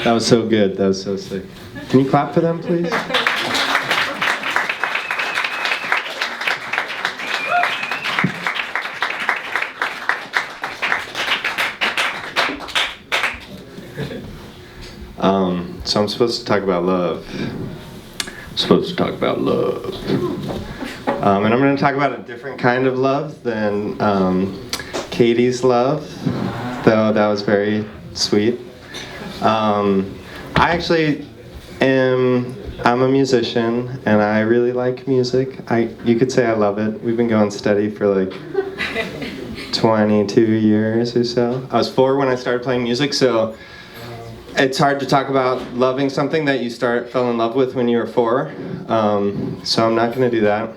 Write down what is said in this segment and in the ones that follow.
That was so good. That was so sick. Can you clap for them, please? So I'm supposed to talk about love. And I'm going to talk about a different kind of love than Katie's love, though that was very sweet. I'm a musician, and I really like music. You could say I love it. We've been going steady for like 22 years or so. I was 4 when I started playing music, so it's hard to talk about loving something that you fell in love with when you were 4. So I'm not going to do that.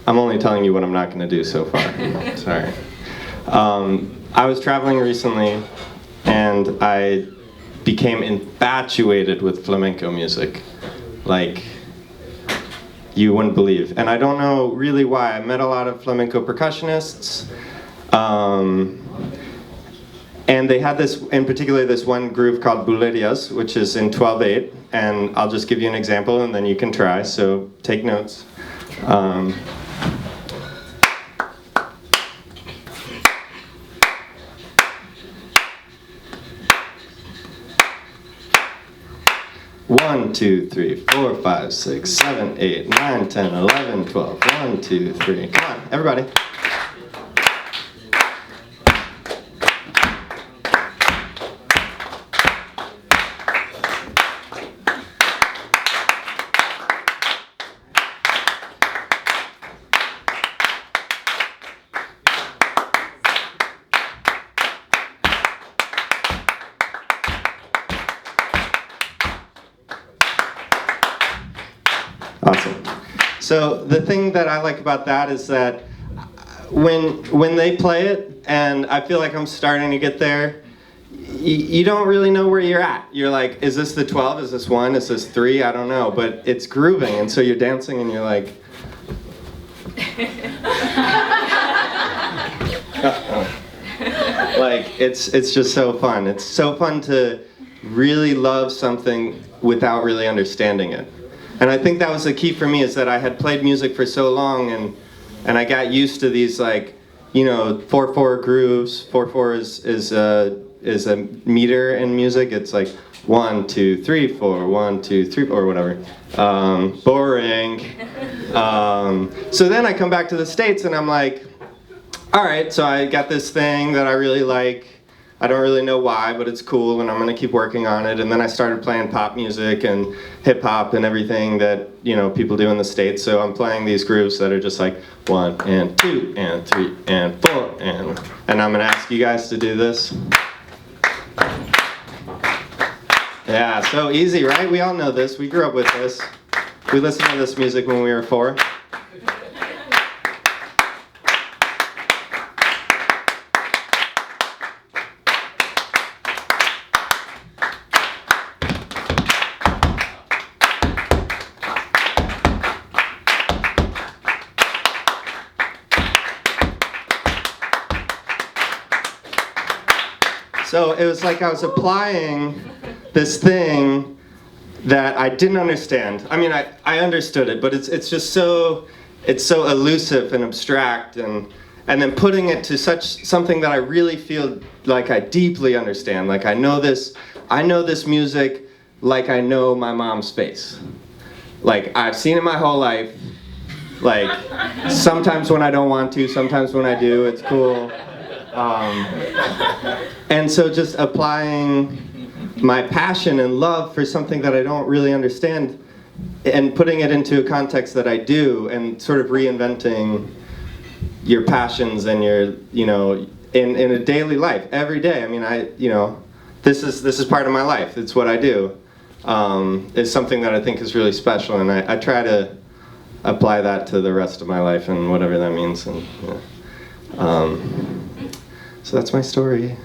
I'm only telling you what I'm not going to do so far. Sorry. I was traveling recently, and I became infatuated with flamenco music, like you wouldn't believe. And I don't know really why. I met a lot of flamenco percussionists, and they had this, in particular, this one groove called Bulerias, which is in 12/8, and I'll just give you an example and then you can try, so take notes. 1, 2, 3, 4, 5, 6, 7, 8, 9, 10, 11, 12. 1, 2, 3. Come on, everybody. So the thing that I like about that is that when they play it, and I feel like I'm starting to get there, you don't really know where you're at. You're like, is this the 12? Is this 1? Is this 3? I don't know. But it's grooving, and so you're dancing, and you're like... Like, it's just so fun. It's so fun to really love something without really understanding it. And I think that was the key for me, is that I had played music for so long, and I got used to these, like, you know, 4/4 grooves. 4/4 is a meter in music. It's like 1, 2, 3, 4, 1, 2, 3, 4, whatever. Boring. So then I come back to the States and I'm like, all right, so I got this thing that I really like. I don't really know why, but it's cool, and I'm gonna keep working on it. And then I started playing pop music and hip hop and everything that, you know, people do in the States. So I'm playing these grooves that are just like 1 and 2 and 3 and 4 and I'm gonna ask you guys to do this. Yeah, so easy, right? We all know this. We grew up with this. We listened to this music when we were 4. So it was like I was applying this thing that I didn't understand. I mean, I understood it, but it's just so elusive and abstract, and then putting it to something that I really feel like I deeply understand. Like I know this music like I know my mom's face. Like I've seen it my whole life. Like sometimes when I don't want to, sometimes when I do, it's cool. And so just applying my passion and love for something that I don't really understand and putting it into a context that I do, and sort of reinventing your passions and your, you know, in a daily life, every day. I mean, this is part of my life. It's what I do. It's something that I think is really special, and I try to apply that to the rest of my life and whatever that means. And, you know, so that's my story.